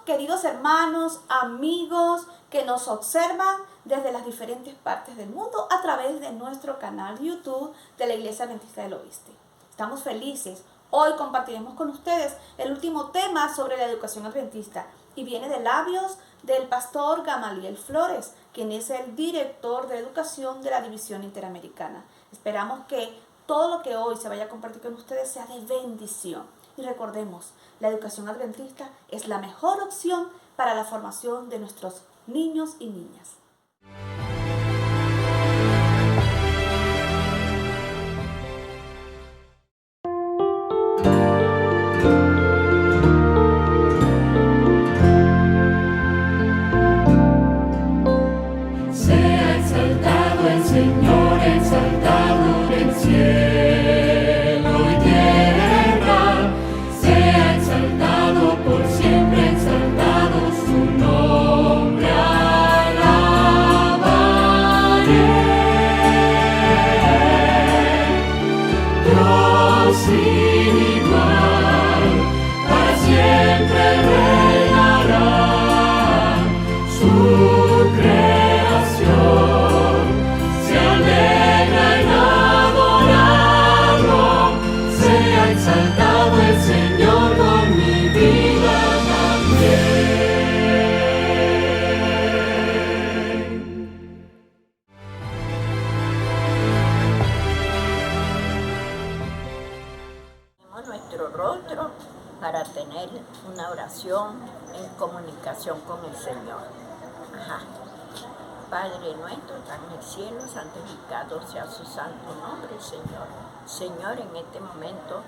queridos hermanos, amigos que nos observan desde las diferentes partes del mundo a través de nuestro canal YouTube de la Iglesia Adventista del Oeste. Estamos felices. Hoy compartiremos con ustedes el último tema sobre la educación adventista y viene de labios del pastor Gamaliel Flores, quien es el director de educación de la División Interamericana. Esperamos que todo lo que hoy se vaya a compartir con ustedes sea de bendición. Y recordemos, la educación adventista es la mejor opción para la formación de nuestros niños y niñas. Sea exaltado el Señor, exaltado del cielo y tierra. Sea exaltado por siempre, exaltado su nombre alabaré. Dios sin igual, para siempre reinará. Su creación se alegra en adorarlo. Sea exaltado el Señor con mi vida también. Ponemos nuestro rostro para tener una oración en comunicación con el Señor. Padre nuestro, que estás en el cielo, santificado sea su santo nombre, Señor. Señor, en este momento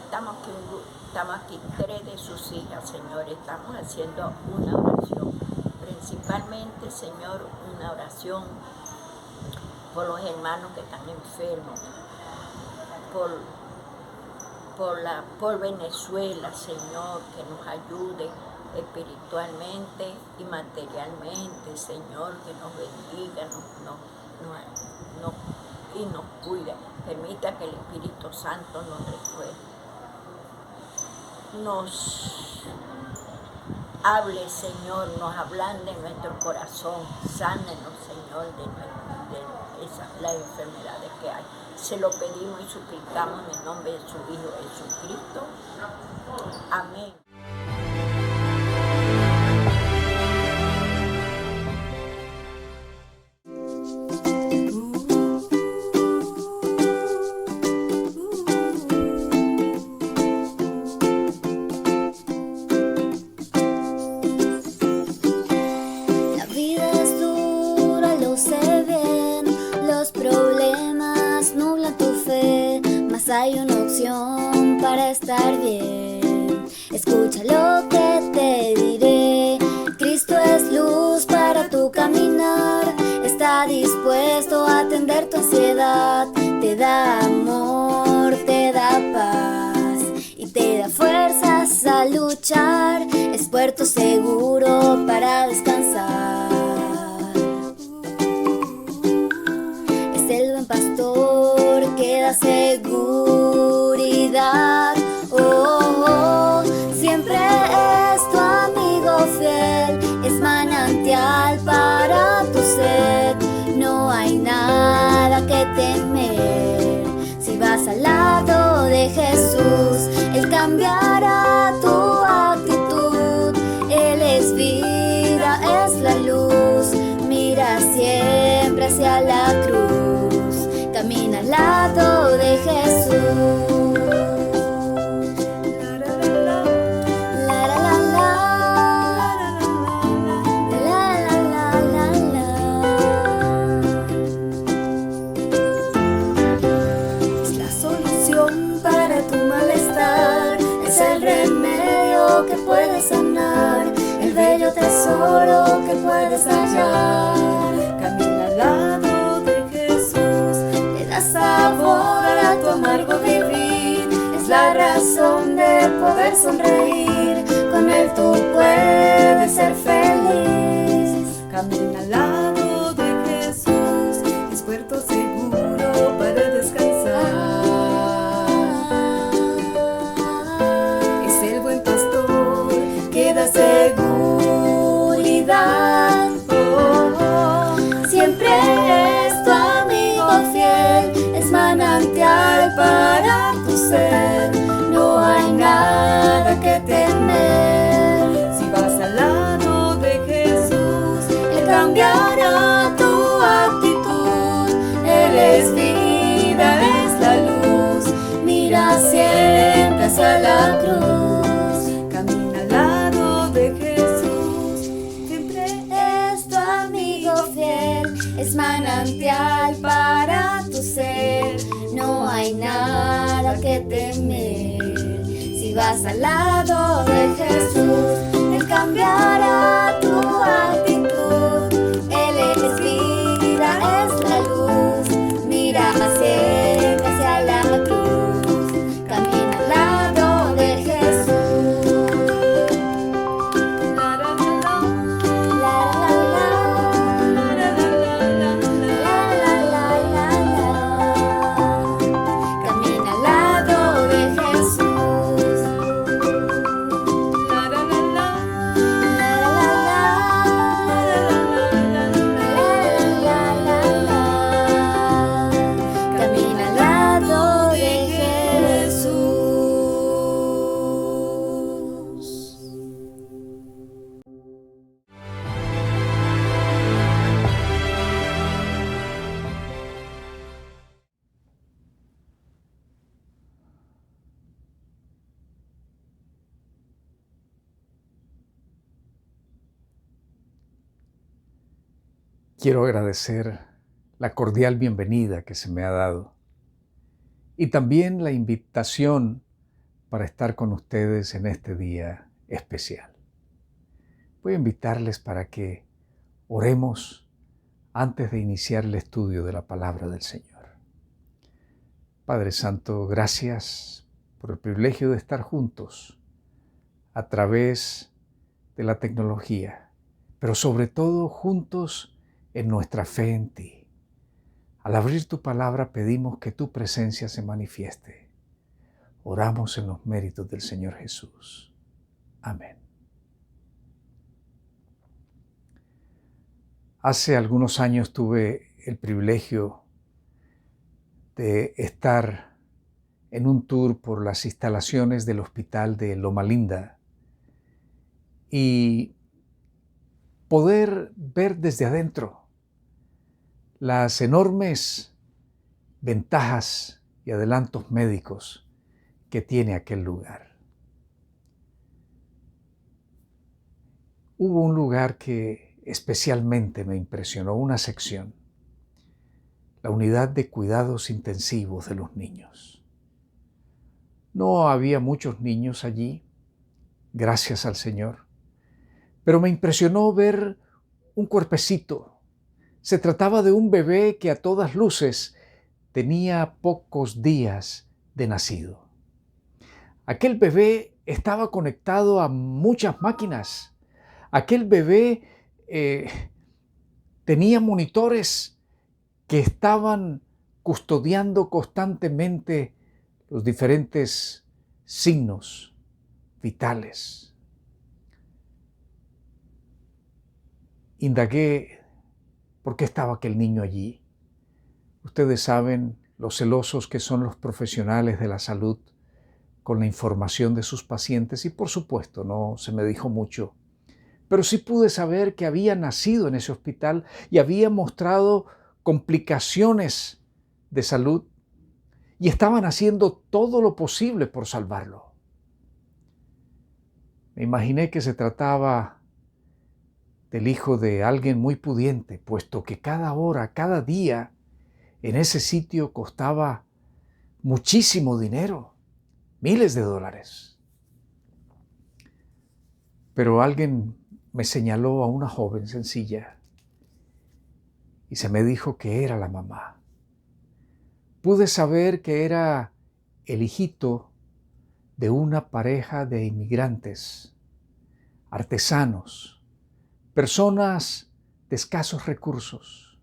estamos aquí 3 de sus hijas, Señor. Estamos haciendo una oración, principalmente, Señor, una oración por los hermanos que están enfermos, por Venezuela, Señor, que nos ayude espiritualmente y materialmente, Señor, que nos bendiga y nos cuide. Permita que el Espíritu Santo nos hable, Señor, nos ablande en nuestro corazón. Sánenos, Señor, de las enfermedades que hay. Se lo pedimos y suplicamos en el nombre de su Hijo Jesucristo. Amén. La vida es dura, lo sé bien. Los problemas nublan tu fe, mas hay una opción para estar bien. Escucha lo que te diré. Cristo es luz para tu caminar. Está dispuesto a atender tu ansiedad. Te da amor, te da paz y te da fuerzas a luchar. Es puerto seguro para descansar. Es el buen pastor que da seguridad. Siempre es tu amigo fiel. Es manantial para tu sed. No hay nada que temer. Si vas al lado de Jesús, Él cambiará tu actitud. Él es vida, es la luz. Mira siempre hacia la cruz. Camina al lado de Jesús. Es la solución para tu malestar. Es el remedio que puede sanar. El bello tesoro que puedes hallar. Camina al lado de Jesús. Le da sabor a tu amargo vivir. Es la razón de poder sonreír. Con Él tú puedes ser feliz. Camina al lado de Jesús. Es puerto seguro para descansar. Es el buen pastor que da seguridad. hacia la cruz. Camina al lado de Jesús, siempre es tu amigo fiel, es manantial para tu ser. No hay nada que temer, si vas al lado de Jesús, Él cambiará tu actitud. Él es vida, es la luz, mira siempre hacia la cruz. Camina al lado de Jesús. La la la la, la la la la. Camina al lado de Jesús. La la la la, la la la. Camina al lado de Jesús. Quiero agradecer la cordial bienvenida que se me ha dado y también la invitación para estar con ustedes en este día especial. Voy a invitarles para que oremos antes de iniciar el estudio de la palabra del Señor. Padre Santo, gracias por el privilegio de estar juntos a través de la tecnología, pero sobre todo juntos en nuestra fe en ti. Al abrir tu palabra pedimos que tu presencia se manifieste. Oramos en los méritos del Señor Jesús. Amén. Hace algunos años tuve el privilegio de estar en un tour por las instalaciones del hospital de Loma Linda y poder ver desde adentro las enormes ventajas y adelantos médicos que tiene aquel lugar. Hubo un lugar que especialmente me impresionó, una sección, la unidad de cuidados intensivos de los niños. No había muchos niños allí, gracias al Señor, pero me impresionó ver un cuerpecito. Se trataba de un bebé que a todas luces tenía pocos días de nacido. Aquel bebé estaba conectado a muchas máquinas. Aquel bebé tenía monitores que estaban custodiando constantemente los diferentes signos vitales. Indagué por qué estaba aquel niño allí. Ustedes saben lo celosos que son los profesionales de la salud con la información de sus pacientes y por supuesto no se me dijo mucho, pero sí pude saber que había nacido en ese hospital y había mostrado complicaciones de salud y estaban haciendo todo lo posible por salvarlo. Me imaginé que se trataba del hijo de alguien muy pudiente, puesto que cada hora, cada día en ese sitio costaba muchísimo dinero, miles de dólares. Pero alguien me señaló a una joven sencilla y se me dijo que era la mamá. Pude saber que era el hijito de una pareja de inmigrantes, artesanos, personas de escasos recursos,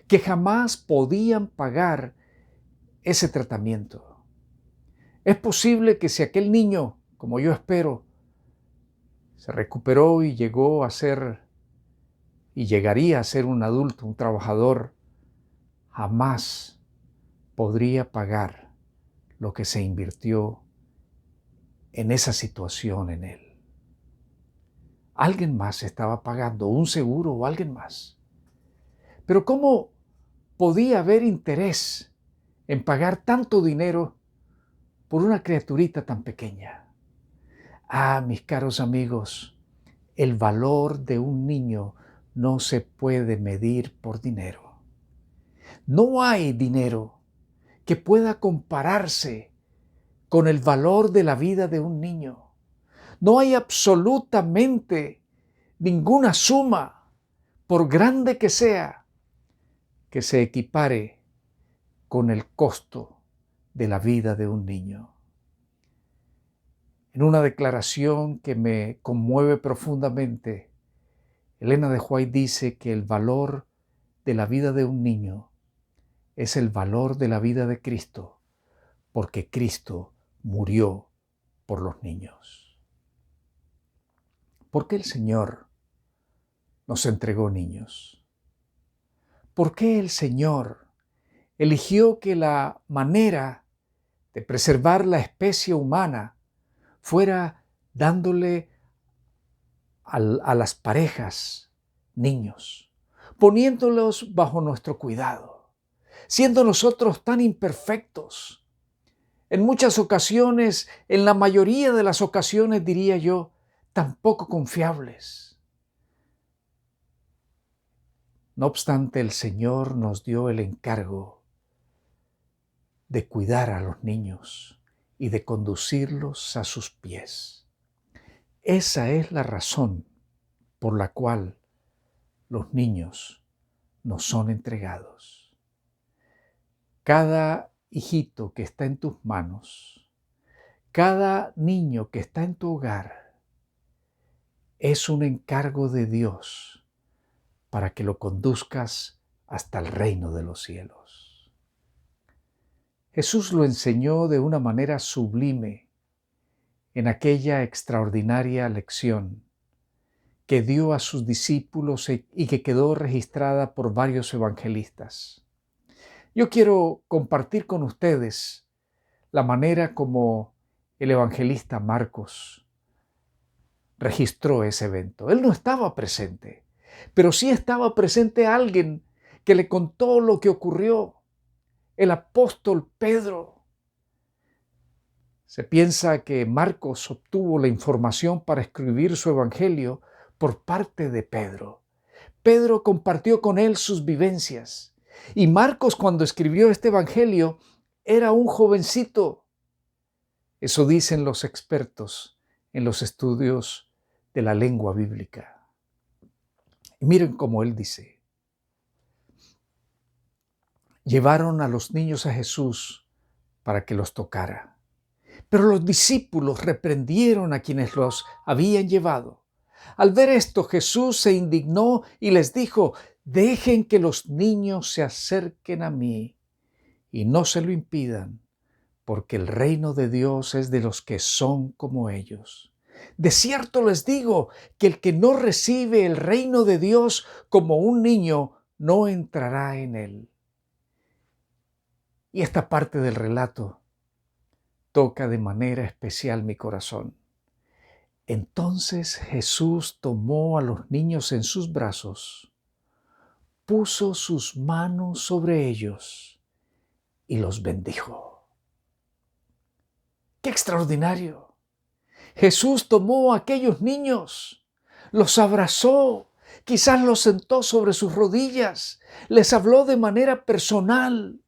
que jamás podían pagar ese tratamiento. Es posible que si aquel niño, como yo espero, se recuperó y llegó a ser, y llegaría a ser un adulto, un trabajador, jamás podría pagar lo que se invirtió en esa situación en él. Alguien más estaba pagando, un seguro o alguien más. Pero ¿cómo podía haber interés en pagar tanto dinero por una criaturita tan pequeña. Ah, mis caros amigos, el valor de un niño no se puede medir por dinero. No hay dinero que pueda compararse con el valor de la vida de un niño. No hay absolutamente ninguna suma, por grande que sea, que se equipare con el costo de la vida de un niño. En una declaración que me conmueve profundamente, Elena de White dice que el valor de la vida de un niño es el valor de la vida de Cristo, porque Cristo murió por los niños. ¿Por qué el Señor nos entregó niños? ¿Por qué el Señor eligió que la manera de preservar la especie humana fuera dándole a las parejas niños, poniéndolos bajo nuestro cuidado, siendo nosotros tan imperfectos? En muchas ocasiones, en la mayoría de las ocasiones, diría yo, tan poco confiables. No obstante, el Señor nos dio el encargo de cuidar a los niños y de conducirlos a sus pies. Esa es la razón por la cual los niños nos son entregados. Cada hijito que está en tus manos, cada niño que está en tu hogar, es un encargo de Dios para que lo conduzcas hasta el reino de los cielos. Jesús lo enseñó de una manera sublime en aquella extraordinaria lección que dio a sus discípulos y que quedó registrada por varios evangelistas. Yo quiero compartir con ustedes la manera como el evangelista Marcos registró ese evento. Él no estaba presente, pero sí estaba presente alguien que le contó lo que ocurrió, el apóstol Pedro. Se piensa que Marcos obtuvo la información para escribir su evangelio por parte de Pedro. Pedro compartió con él sus vivencias. Y Marcos, cuando escribió este evangelio, era un jovencito. Eso dicen los expertos en los estudios de la lengua bíblica. Y miren cómo él dice: llevaron a los niños a Jesús para que los tocara. Pero los discípulos reprendieron a quienes los habían llevado. Al ver esto, Jesús se indignó y les dijo: dejen que los niños se acerquen a mí y no se lo impidan, porque el reino de Dios es de los que son como ellos. De cierto les digo que el que no recibe el reino de Dios como un niño no entrará en él. Y esta parte del relato toca de manera especial mi corazón. Entonces Jesús tomó a los niños en sus brazos, puso sus manos sobre ellos y los bendijo. ¡Qué extraordinario! Jesús tomó a aquellos niños, los abrazó, quizás los sentó sobre sus rodillas, les habló de manera personal.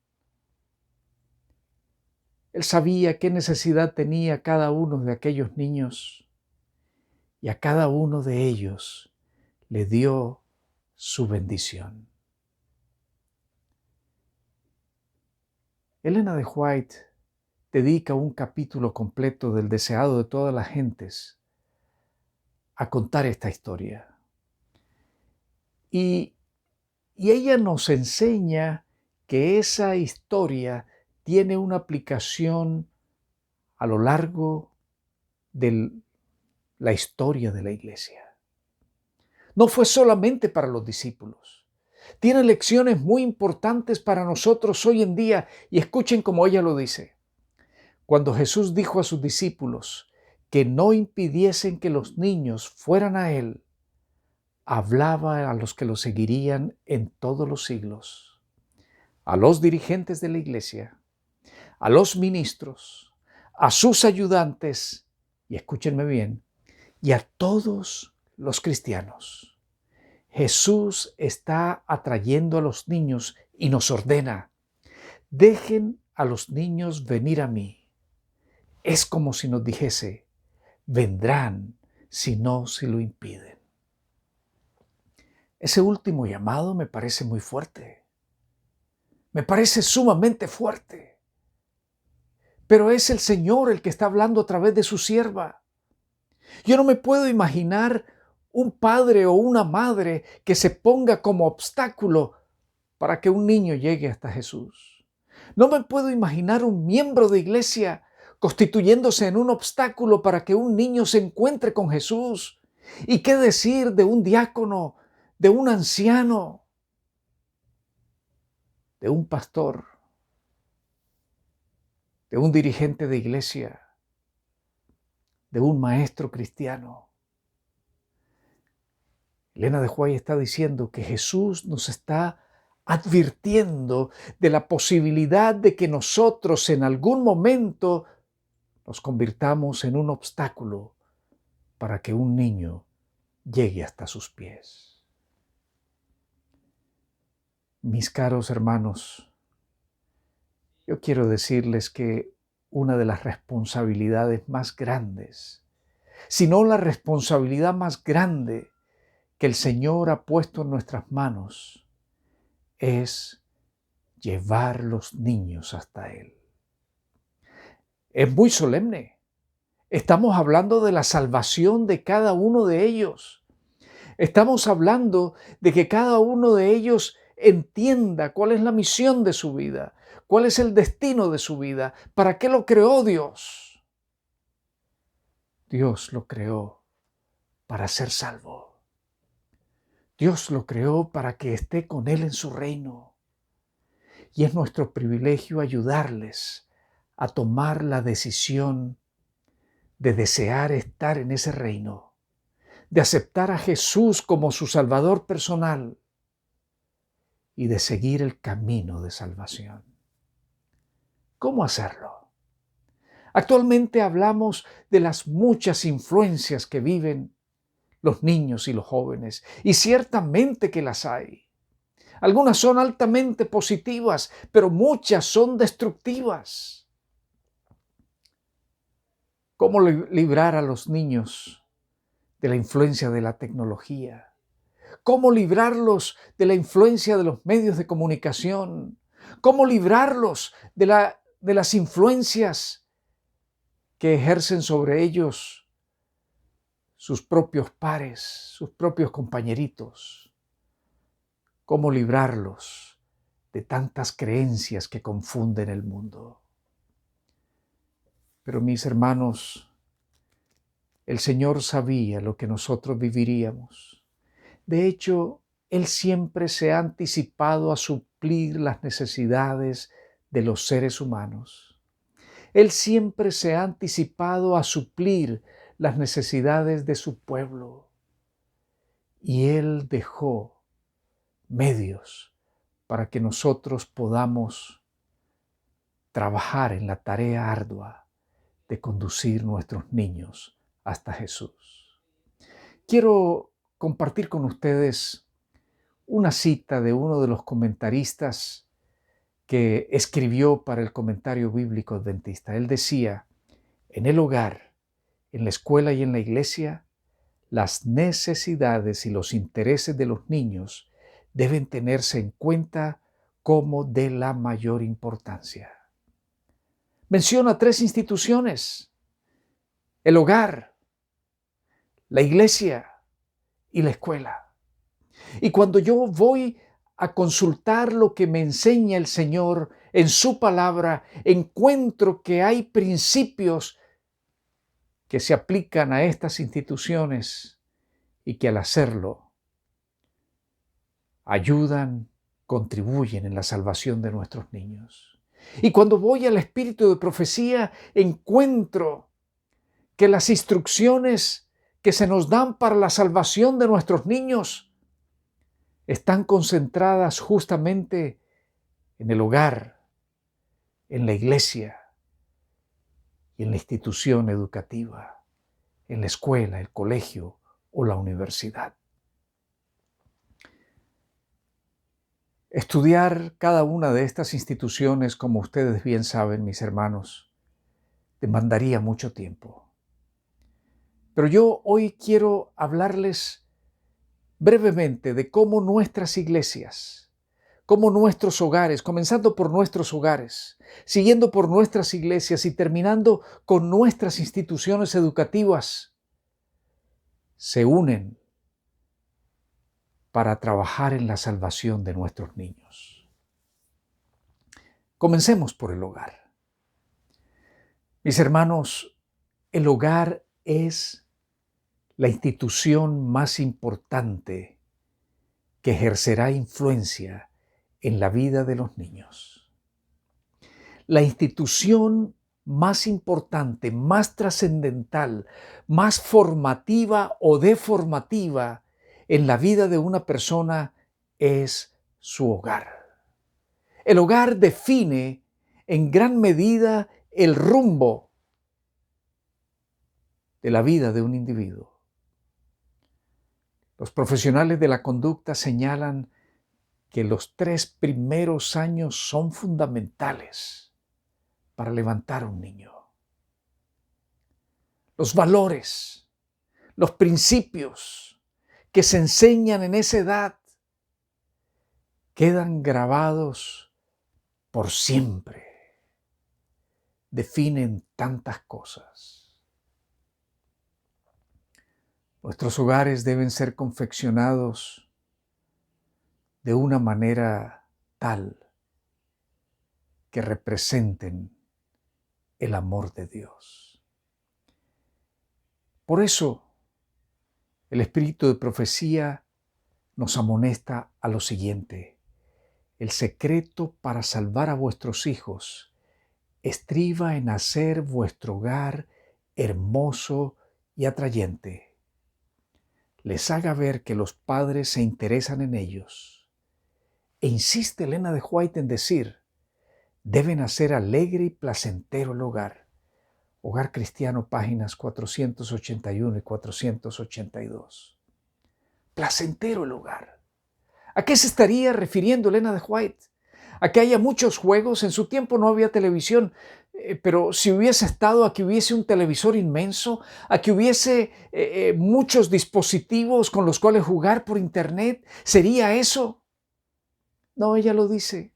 Él sabía qué necesidad tenía cada uno de aquellos niños y a cada uno de ellos le dio su bendición. Elena de White dedica un capítulo completo del deseado de todas las gentes a contar esta historia. Y ella nos enseña que esa historia tiene una aplicación a lo largo de la historia de la iglesia. No fue solamente para los discípulos. Tiene lecciones muy importantes para nosotros hoy en día, y escuchen cómo ella lo dice. Cuando Jesús dijo a sus discípulos que no impidiesen que los niños fueran a Él, hablaba a los que lo seguirían en todos los siglos, a los dirigentes de la iglesia, a los ministros, a sus ayudantes, y escúchenme bien, y a todos los cristianos. Jesús está atrayendo a los niños y nos ordena: dejen a los niños venir a mí. Es como si nos dijese: vendrán si no se lo impiden. Ese último llamado me parece muy fuerte. Me parece sumamente fuerte. Pero es el Señor el que está hablando a través de su sierva. Yo no me puedo imaginar un padre o una madre que se ponga como obstáculo para que un niño llegue hasta Jesús. No me puedo imaginar un miembro de iglesia constituyéndose en un obstáculo para que un niño se encuentre con Jesús. ¿Y qué decir de un diácono, de un anciano, de un pastor, de un dirigente de iglesia, de un maestro cristiano? Elena de White está diciendo que Jesús nos está advirtiendo de la posibilidad de que nosotros en algún momento nos convirtamos en un obstáculo para que un niño llegue hasta sus pies. Mis caros hermanos, yo quiero decirles que una de las responsabilidades más grandes, si no la responsabilidad más grande que el Señor ha puesto en nuestras manos, es llevar los niños hasta Él. Es muy solemne. Estamos hablando de la salvación de cada uno de ellos. Estamos hablando de que cada uno de ellos entienda cuál es la misión de su vida, cuál es el destino de su vida, para qué lo creó Dios. Dios lo creó para ser salvo. Dios lo creó para que esté con Él en su reino. Y es nuestro privilegio ayudarles a tomar la decisión de desear estar en ese reino, de aceptar a Jesús como su Salvador personal y de seguir el camino de salvación. ¿Cómo hacerlo? Actualmente hablamos de las muchas influencias que viven los niños y los jóvenes, y ciertamente que las hay. Algunas son altamente positivas, pero muchas son destructivas. ¿Cómo librar a los niños de la influencia de la tecnología? ¿Cómo librarlos de la influencia de los medios de comunicación? ¿Cómo librarlos de las influencias que ejercen sobre ellos sus propios pares, sus propios compañeritos? ¿Cómo librarlos de tantas creencias que confunden el mundo? Pero mis hermanos, el Señor sabía lo que nosotros viviríamos. De hecho, Él siempre se ha anticipado a suplir las necesidades de los seres humanos. Él siempre se ha anticipado a suplir las necesidades de su pueblo. Y Él dejó medios para que nosotros podamos trabajar en la tarea ardua de conducir nuestros niños hasta Jesús. Quiero compartir con ustedes una cita de uno de los comentaristas que escribió para el Comentario Bíblico Adventista. Él decía: en el hogar, en la escuela y en la iglesia, las necesidades y los intereses de los niños deben tenerse en cuenta como de la mayor importancia. Menciona 3 instituciones: el hogar, la iglesia y la escuela. Y cuando yo voy a consultar lo que me enseña el Señor en su palabra, encuentro que hay principios que se aplican a estas instituciones y que al hacerlo ayudan, contribuyen en la salvación de nuestros niños. Y cuando voy al espíritu de profecía, encuentro que las instrucciones que se nos dan para la salvación de nuestros niños están concentradas justamente en el hogar, en la iglesia y en la institución educativa, en la escuela, el colegio o la universidad. Estudiar cada una de estas instituciones, como ustedes bien saben, mis hermanos, demandaría mucho tiempo. Pero yo hoy quiero hablarles brevemente de cómo nuestras iglesias, cómo nuestros hogares, comenzando por nuestros hogares, siguiendo por nuestras iglesias y terminando con nuestras instituciones educativas, se unen para trabajar en la salvación de nuestros niños. Comencemos por el hogar. Mis hermanos, el hogar es la institución más importante que ejercerá influencia en la vida de los niños. La institución más importante, más trascendental, más formativa o deformativa en la vida de una persona es su hogar. El hogar define en gran medida el rumbo de la vida de un individuo. Los profesionales de la conducta señalan que los 3 primeros años son fundamentales para levantar a un niño. Los valores, los principios que se enseñan en esa edad quedan grabados por siempre. Definen tantas cosas. Nuestros hogares deben ser confeccionados de una manera tal que representen el amor de Dios. Por eso, el espíritu de profecía nos amonesta a lo siguiente: el secreto para salvar a vuestros hijos estriba en hacer vuestro hogar hermoso y atrayente. Les haga ver que los padres se interesan en ellos. E insiste Elena de White en decir, deben hacer alegre y placentero el hogar. Hogar Cristiano, páginas 481 y 482. Placentero el hogar. ¿A qué se estaría refiriendo Elena de White? A que haya muchos juegos. En su tiempo no había televisión, pero si hubiese estado, a que hubiese un televisor inmenso, a que hubiese muchos dispositivos con los cuales jugar por internet. ¿Sería eso? No, ella lo dice.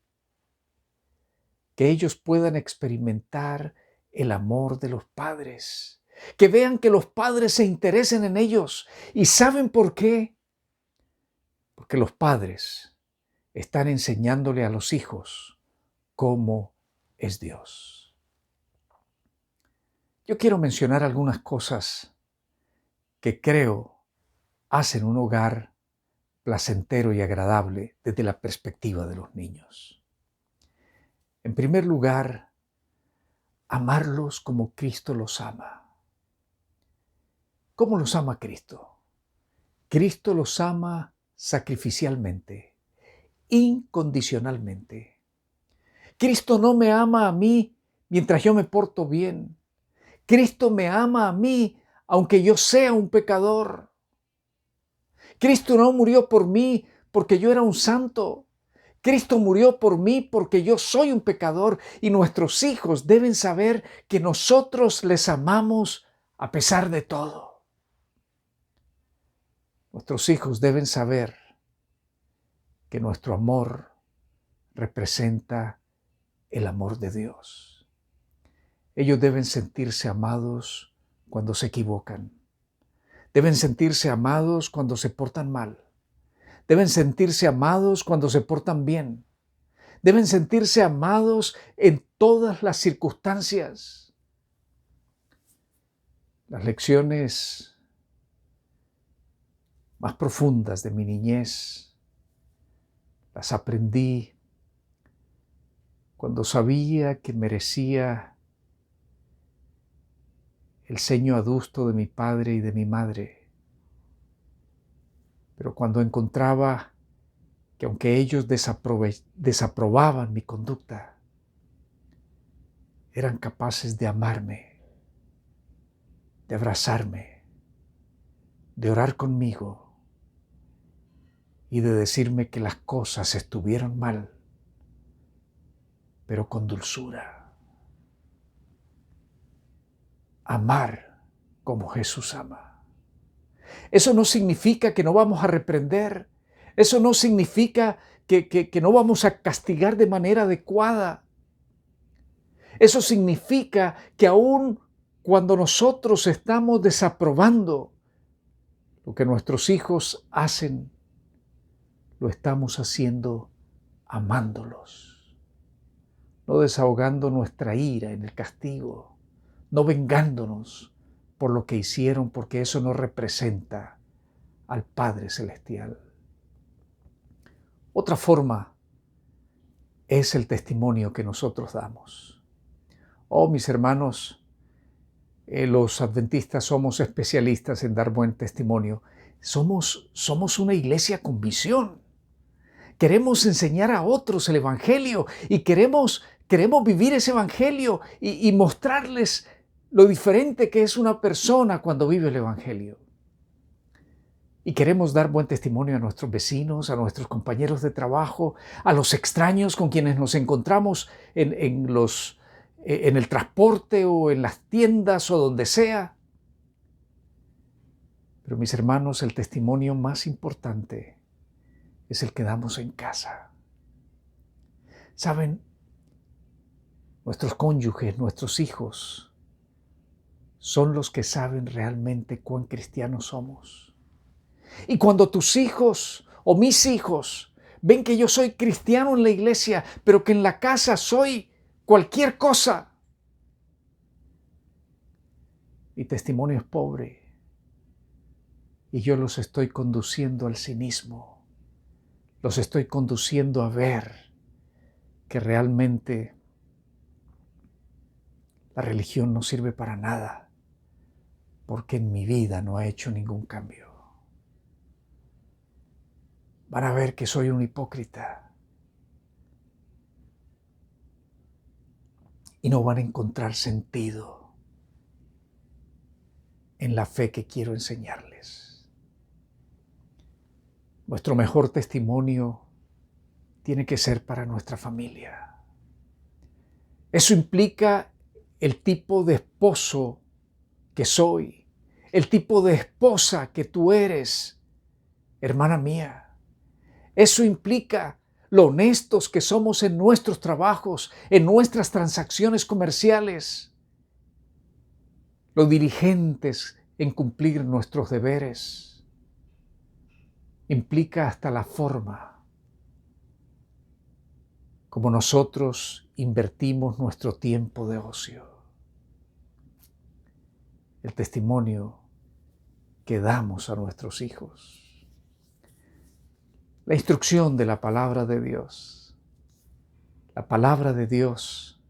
Que ellos puedan experimentar el amor de los padres, que vean que los padres se interesen en ellos. ¿Y saben por qué? Porque los padres están enseñándole a los hijos cómo es Dios. Yo quiero mencionar algunas cosas que creo hacen un hogar placentero y agradable desde la perspectiva de los niños. En primer lugar, amarlos como Cristo los ama. ¿Cómo los ama Cristo? Cristo los ama sacrificialmente, incondicionalmente. Cristo no me ama a mí mientras yo me porto bien. Cristo me ama a mí aunque yo sea un pecador. Cristo no murió por mí porque yo era un santo. Cristo murió por mí porque yo soy un pecador, y nuestros hijos deben saber que nosotros les amamos a pesar de todo. Nuestros hijos deben saber que nuestro amor representa el amor de Dios. Ellos deben sentirse amados cuando se equivocan. Deben sentirse amados cuando se portan mal. Deben sentirse amados cuando se portan bien. Deben sentirse amados en todas las circunstancias. Las lecciones más profundas de mi niñez las aprendí cuando sabía que merecía el ceño adusto de mi padre y de mi madre. Pero cuando encontraba que aunque ellos desaprobaban mi conducta, eran capaces de amarme de abrazarme, de orar conmigo y de decirme que las cosas estuvieron mal, pero con dulzura. Amar como Jesús ama. Eso no significa que no vamos a reprender. Eso no significa que no vamos a castigar de manera adecuada. Eso significa que aun cuando nosotros estamos desaprobando lo que nuestros hijos hacen, lo estamos haciendo amándolos, no desahogando nuestra ira en el castigo, no vengándonos por lo que hicieron, porque eso no representa al Padre Celestial. Otra forma es el testimonio que nosotros damos. Oh, mis hermanos, los adventistas somos especialistas en dar buen testimonio. Somos una iglesia con misión. Queremos enseñar a otros el Evangelio y queremos vivir ese Evangelio y mostrarles lo diferente que es una persona cuando vive el Evangelio. Y queremos dar buen testimonio a nuestros vecinos, a nuestros compañeros de trabajo, a los extraños con quienes nos encontramos en el transporte o en las tiendas o donde sea. Pero mis hermanos, el testimonio más importante es el que damos en casa. ¿Saben? Nuestros cónyuges, nuestros hijos, son los que saben realmente cuán cristianos somos. Y cuando tus hijos o mis hijos ven que yo soy cristiano en la iglesia, pero que en la casa soy cualquier cosa, mi testimonio es pobre y yo los estoy conduciendo al cinismo, los estoy conduciendo a ver que realmente la religión no sirve para nada, porque en mi vida no ha hecho ningún cambio. Van a ver que soy un hipócrita y no van a encontrar sentido en la fe que quiero enseñarles. Nuestro mejor testimonio tiene que ser para nuestra familia. Eso implica el tipo de esposo que soy, el tipo de esposa que tú eres, hermana mía. Eso implica lo honestos que somos en nuestros trabajos, en nuestras transacciones comerciales, lo diligentes en cumplir nuestros deberes. Implica hasta la forma como nosotros invertimos nuestro tiempo de ocio. El testimonio que damos a nuestros hijos. La instrucción de la palabra de Dios. La palabra de Dios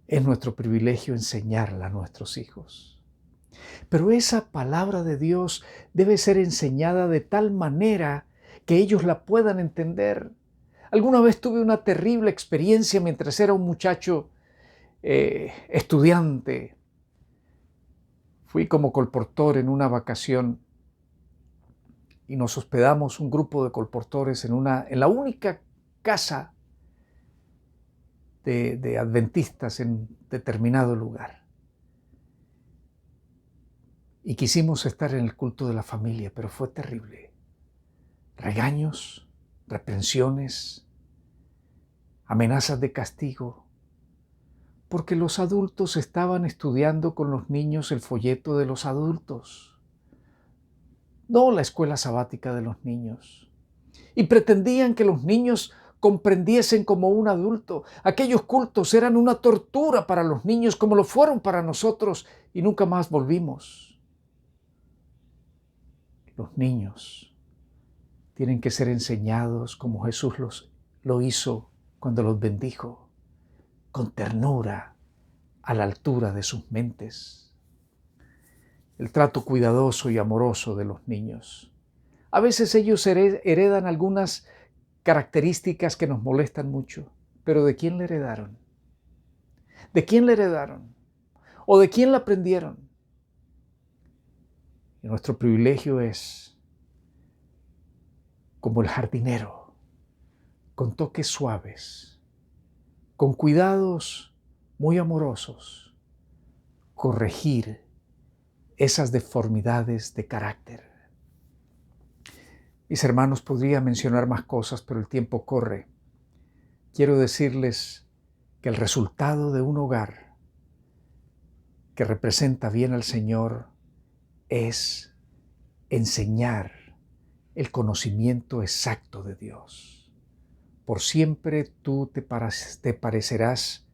es nuestro privilegio enseñarla a nuestros hijos. Pero esa palabra de Dios debe ser enseñada de tal manera que ellos la puedan entender. Alguna vez tuve una terrible experiencia mientras era un muchacho estudiante. Fui como colportor en una vacación y nos hospedamos un grupo de colportores en la única casa de adventistas en determinado lugar. Y quisimos estar en el culto de la familia, pero fue terrible. Regaños, reprensiones, amenazas de castigo, porque los adultos estaban estudiando con los niños el folleto de los adultos, no la escuela sabática de los niños. Y pretendían que los niños comprendiesen como un adulto. Aquellos cultos eran una tortura para los niños como lo fueron para nosotros y nunca más volvimos. Los niños tienen que ser enseñados como Jesús lo hizo cuando los bendijo, con ternura, a la altura de sus mentes. El trato cuidadoso y amoroso de los niños. A veces ellos heredan algunas características que nos molestan mucho, pero ¿de quién le heredaron? ¿De quién le heredaron? ¿O de quién la aprendieron? Y nuestro privilegio es, como el jardinero, con toques suaves, con cuidados muy amorosos, corregir esas deformidades de carácter. Mis hermanos, podría mencionar más cosas, pero el tiempo corre. Quiero decirles que el resultado de un hogar que representa bien al Señor es enseñar el conocimiento exacto de Dios. Por siempre tú te parecerás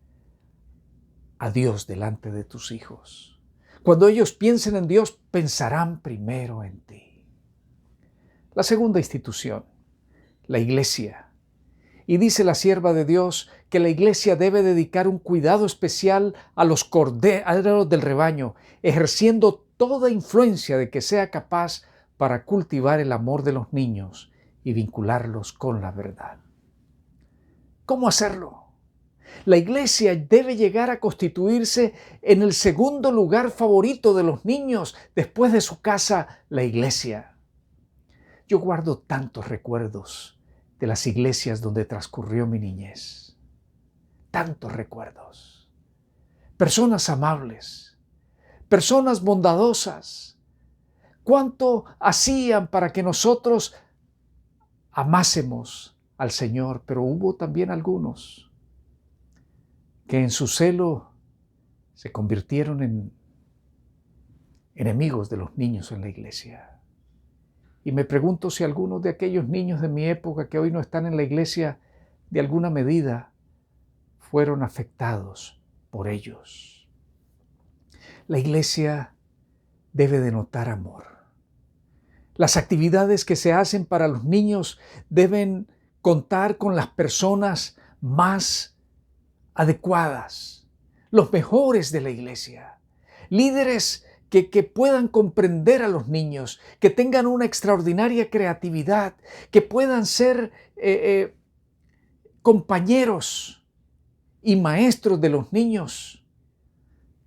a Dios delante de tus hijos. Cuando ellos piensen en Dios, pensarán primero en ti. La segunda institución, la iglesia. Y dice la sierva de Dios que la iglesia debe dedicar un cuidado especial a los corderos del rebaño, ejerciendo toda influencia de que sea capaz para cultivar el amor de los niños y vincularlos con la verdad. ¿Cómo hacerlo? La iglesia debe llegar a constituirse en el segundo lugar favorito de los niños después de su casa, la iglesia. Yo guardo tantos recuerdos de las iglesias donde transcurrió mi niñez. Tantos recuerdos. Personas amables, personas bondadosas. ¿Cuánto hacían para que nosotros amásemos al Señor? Pero hubo también algunos que en su celo se convirtieron en enemigos de los niños en la iglesia. Y me pregunto si algunos de aquellos niños de mi época que hoy no están en la iglesia, de alguna medida, fueron afectados por ellos. La iglesia debe denotar amor. Las actividades que se hacen para los niños deben contar con las personas más adecuadas, los mejores de la iglesia, líderes que puedan comprender a los niños, que tengan una extraordinaria creatividad, que puedan ser compañeros y maestros de los niños,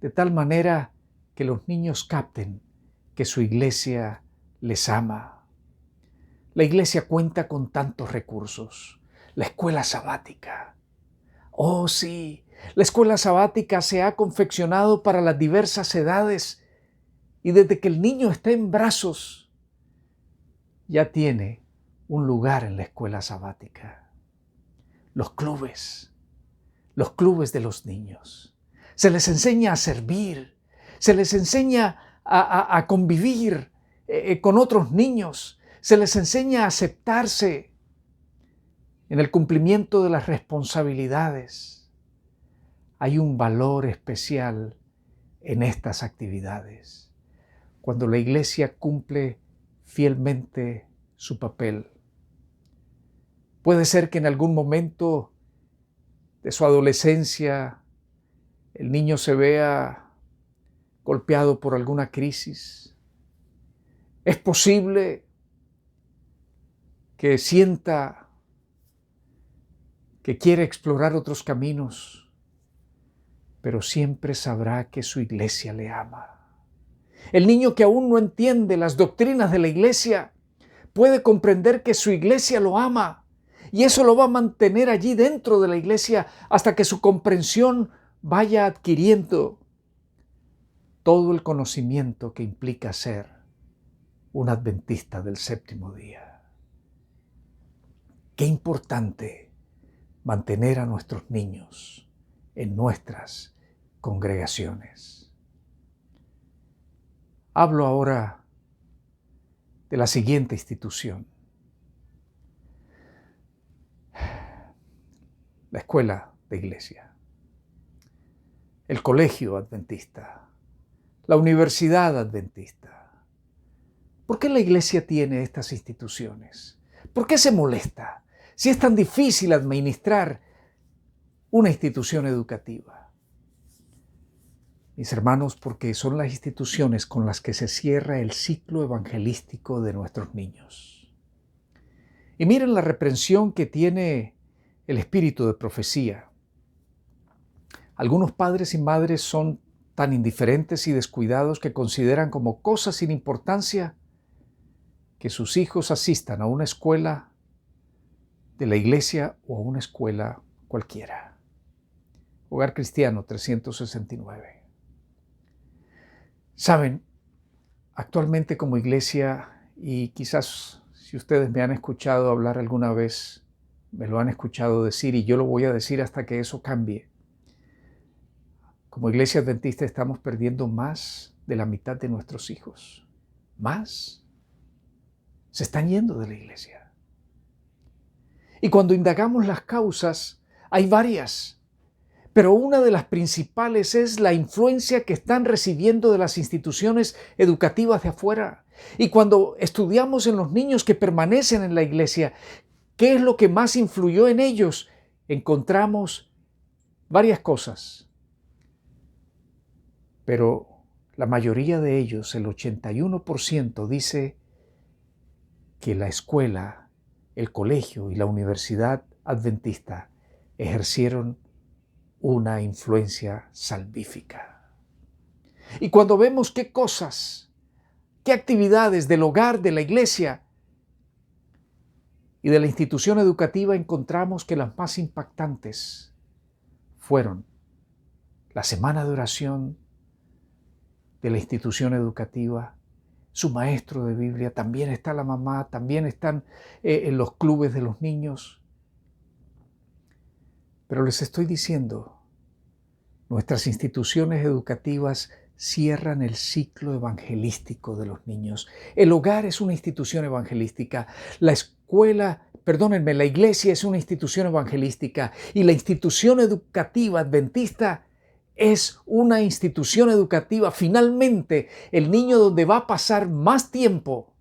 de tal manera que los niños capten que su iglesia les ama. La iglesia cuenta con tantos recursos. La escuela sabática. Oh sí, la escuela sabática se ha confeccionado para las diversas edades y desde que el niño está en brazos ya tiene un lugar en la escuela sabática. Los clubes de los niños. Se les enseña a servir, se les enseña a convivir con otros niños, se les enseña a aceptarse en el cumplimiento de las responsabilidades. Hay un valor especial en estas actividades. Cuando la iglesia cumple fielmente su papel. Puede ser que en algún momento de su adolescencia el niño se vea golpeado por alguna crisis. Es posible que sienta que quiere explorar otros caminos, pero siempre sabrá que su iglesia le ama. El niño que aún no entiende las doctrinas de la iglesia puede comprender que su iglesia lo ama y eso lo va a mantener allí dentro de la iglesia hasta que su comprensión vaya adquiriendo todo el conocimiento que implica ser un adventista del séptimo día. Qué importante mantener a nuestros niños en nuestras congregaciones. Hablo ahora de la siguiente institución. La escuela de iglesia, el colegio adventista, la universidad adventista. ¿Por qué la iglesia tiene estas instituciones? ¿Por qué se molesta si es tan difícil administrar una institución educativa? Mis hermanos, porque son las instituciones con las que se cierra el ciclo evangelístico de nuestros niños. Y miren la reprensión que tiene el espíritu de profecía. Algunos padres y madres son tan indiferentes y descuidados que consideran como cosas sin importancia que sus hijos asistan a una escuela de la iglesia o a una escuela cualquiera. Hogar Cristiano 369. Saben, actualmente como iglesia, y quizás si ustedes me han escuchado hablar alguna vez, me lo han escuchado decir y yo lo voy a decir hasta que eso cambie. Como iglesia adventista estamos perdiendo más de la mitad de nuestros hijos. Más. Se están yendo de la iglesia. Y cuando indagamos las causas, hay varias. Pero una de las principales es la influencia que están recibiendo de las instituciones educativas de afuera. Y cuando estudiamos en los niños que permanecen en la iglesia, ¿qué es lo que más influyó en ellos? Encontramos varias cosas. Pero la mayoría de ellos, el 81%, dice que la escuela, el colegio y la universidad adventista ejercieron una influencia salvífica. Y cuando vemos qué cosas, qué actividades del hogar, de la iglesia y de la institución educativa, encontramos que las más impactantes fueron la semana de oración de la institución educativa, su maestro de Biblia, también está la mamá, también están en los clubes de los niños. Pero les estoy diciendo, nuestras instituciones educativas cierran el ciclo evangelístico de los niños. El hogar es una institución evangelística, la iglesia es una institución evangelística y la institución educativa adventista es una institución educativa. Finalmente, el niño donde va a pasar más tiempo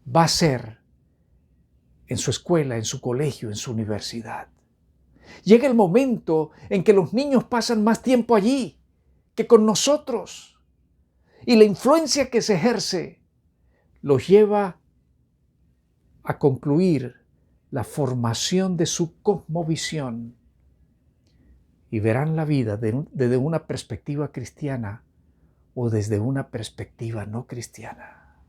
va a ser en su escuela, en su colegio, en su universidad. Llega el momento en que los niños pasan más tiempo allí que con nosotros. Y la influencia que se ejerce los lleva a concluir la formación de su cosmovisión. Y verán la vida desde una perspectiva cristiana o desde una perspectiva no cristiana.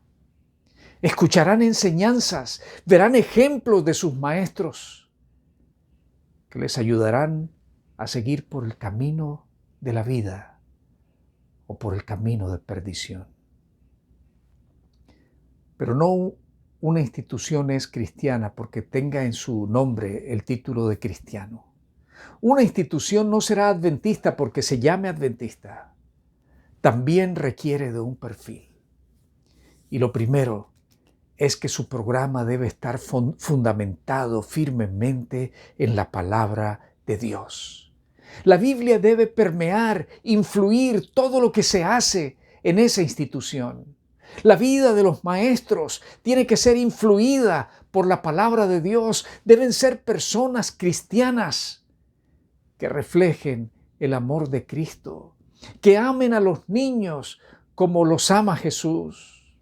Escucharán enseñanzas, verán ejemplos de sus maestros que les ayudarán a seguir por el camino de la vida o por el camino de perdición. Pero no una institución es cristiana porque tenga en su nombre el título de cristiano. Una institución no será adventista porque se llame adventista. También requiere de un perfil. Y lo primero es que su programa debe estar fundamentado firmemente en la palabra de Dios. La Biblia debe permear, influir todo lo que se hace en esa institución. La vida de los maestros tiene que ser influida por la palabra de Dios. Deben ser personas cristianas que reflejen el amor de Cristo, que amen a los niños como los ama Jesús.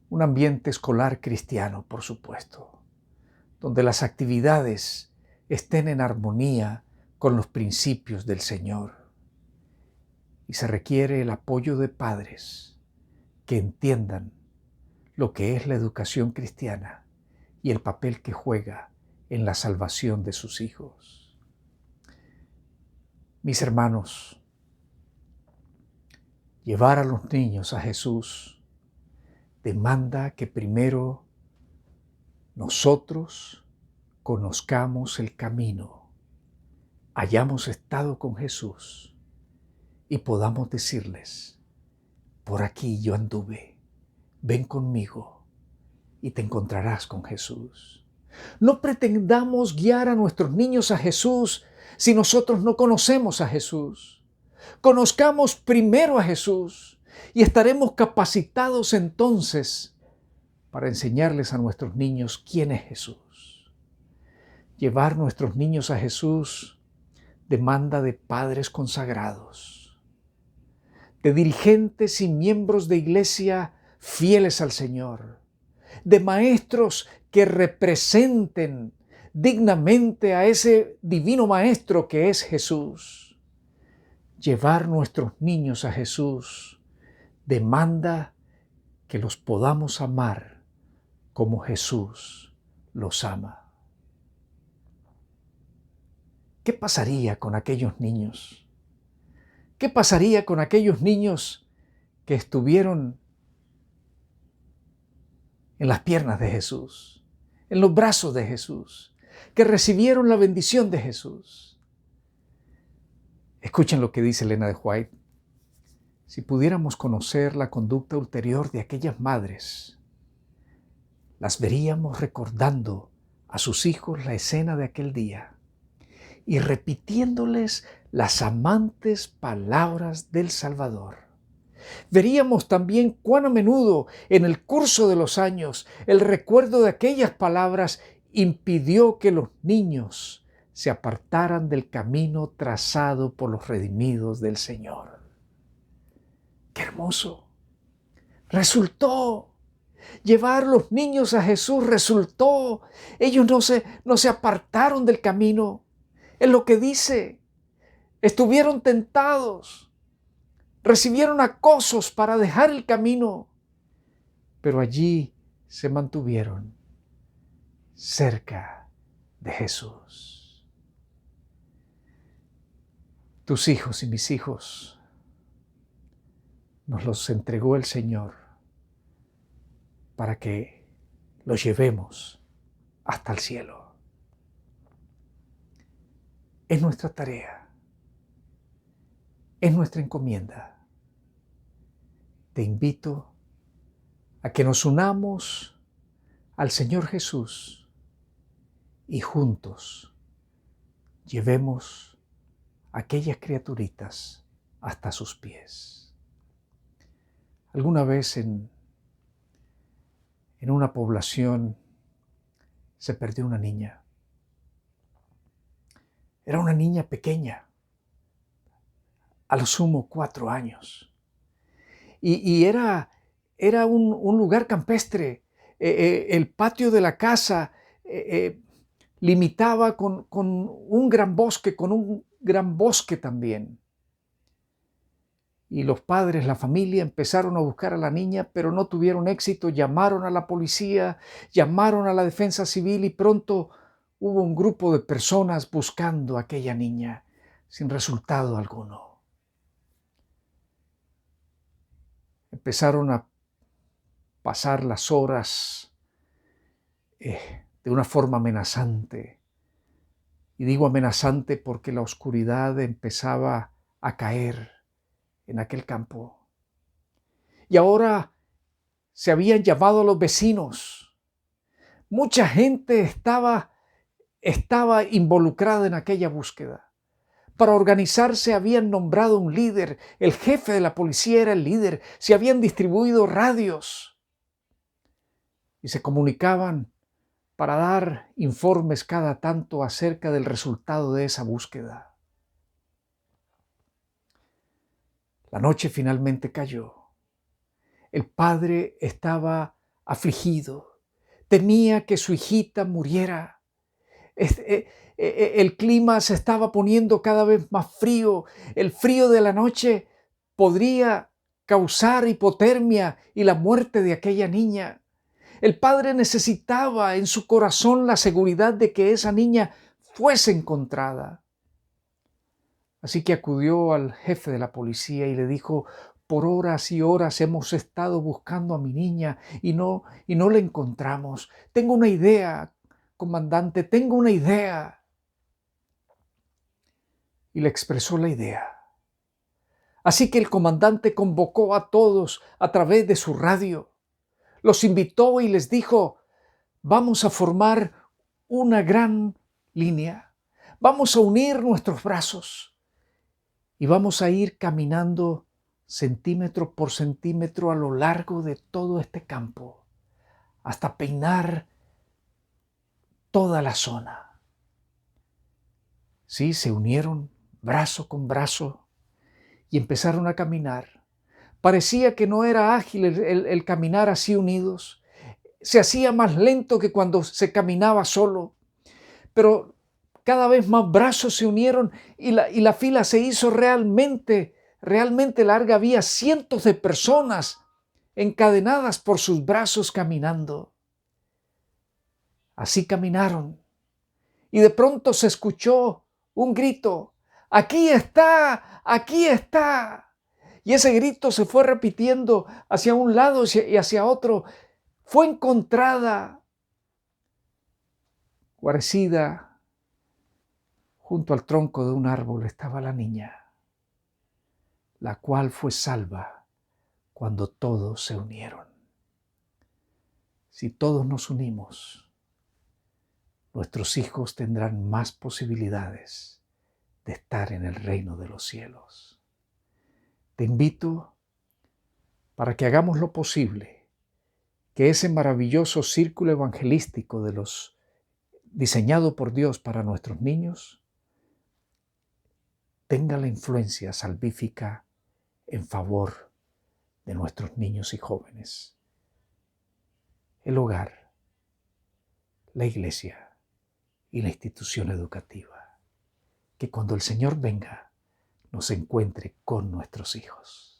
Un ambiente escolar cristiano, por supuesto, donde las actividades estén en armonía con los principios del Señor. Y se requiere el apoyo de padres que entiendan lo que es la educación cristiana y el papel que juega en la salvación de sus hijos. Mis hermanos, llevar a los niños a Jesús demanda que primero nosotros conozcamos el camino, hayamos estado con Jesús y podamos decirles: por aquí yo anduve, ven conmigo y te encontrarás con Jesús. No pretendamos guiar a nuestros niños a Jesús si nosotros no conocemos a Jesús. Conozcamos primero a Jesús y estaremos capacitados entonces para enseñarles a nuestros niños quién es Jesús. Llevar nuestros niños a Jesús demanda de padres consagrados, de dirigentes y miembros de iglesia fieles al Señor, de maestros que representen dignamente a ese divino maestro que es Jesús. llevar nuestros niños a Jesús demanda que los podamos amar como Jesús los ama. ¿Qué pasaría con aquellos niños? ¿Qué pasaría con aquellos niños que estuvieron en las piernas de Jesús, en los brazos de Jesús, que recibieron la bendición de Jesús? Escuchen lo que dice Elena de White. Si pudiéramos conocer la conducta ulterior de aquellas madres, las veríamos recordando a sus hijos la escena de aquel día y repitiéndoles las amantes palabras del Salvador. Veríamos también cuán a menudo en el curso de los años el recuerdo de aquellas palabras impidió que los niños se apartaran del camino trazado por los redimidos del Señor. ¡Qué hermoso! Resultó. Llevar los niños a Jesús resultó. Ellos no se apartaron del camino. Es lo que dice. Estuvieron tentados. Recibieron acosos para dejar el camino. Pero allí se mantuvieron cerca de Jesús. Tus hijos y mis hijos nos los entregó el Señor para que los llevemos hasta el cielo. Es nuestra tarea, es nuestra encomienda. Te invito a que nos unamos al Señor Jesús y juntos llevemos a aquellas criaturitas hasta sus pies. Alguna vez en una población se perdió una niña. Era una niña pequeña, a lo sumo 4 años. Y era un lugar campestre. El patio de la casa limitaba con un gran bosque también. Y los padres, la familia, empezaron a buscar a la niña, pero no tuvieron éxito. Llamaron a la policía, llamaron a la defensa civil y pronto hubo un grupo de personas buscando a aquella niña sin resultado alguno. Empezaron a pasar las horas de una forma amenazante. Y digo amenazante porque la oscuridad empezaba a caer en aquel campo. Y ahora se habían llamado a los vecinos. Mucha gente estaba involucrada en aquella búsqueda. Para organizarse habían nombrado un líder, el jefe de la policía era el líder, se habían distribuido radios y se comunicaban para dar informes cada tanto acerca del resultado de esa búsqueda. La noche finalmente cayó. El padre estaba afligido. Temía que su hijita muriera. El clima se estaba poniendo cada vez más frío. El frío de la noche podría causar hipotermia y la muerte de aquella niña. El padre necesitaba en su corazón la seguridad de que esa niña fuese encontrada. Así que acudió al jefe de la policía y le dijo: por horas y horas hemos estado buscando a mi niña y no la encontramos. Tengo una idea, comandante, tengo una idea. Y le expresó la idea. Así que el comandante convocó a todos a través de su radio. Los invitó y les dijo: vamos a formar una gran línea. Vamos a unir nuestros brazos. Y vamos a ir caminando centímetro por centímetro a lo largo de todo este campo, hasta peinar toda la zona. Sí, se unieron brazo con brazo y empezaron a caminar. Parecía que no era ágil el caminar así unidos. Se hacía más lento que cuando se caminaba solo. Pero cada vez más brazos se unieron y la fila se hizo realmente larga. Había cientos de personas encadenadas por sus brazos caminando. Así caminaron y de pronto se escuchó un grito: ¡Aquí está! ¡Aquí está! Y ese grito se fue repitiendo hacia un lado y hacia otro. Fue encontrada guarecida junto al tronco de un árbol. Estaba la niña, la cual fue salva cuando todos se unieron. Si todos nos unimos, nuestros hijos tendrán más posibilidades de estar en el reino de los cielos. Te invito para que hagamos lo posible, que ese maravilloso círculo evangelístico diseñado por Dios para nuestros niños tenga la influencia salvífica en favor de nuestros niños y jóvenes. El hogar, la iglesia y la institución educativa. Que cuando el Señor venga, nos encuentre con nuestros hijos.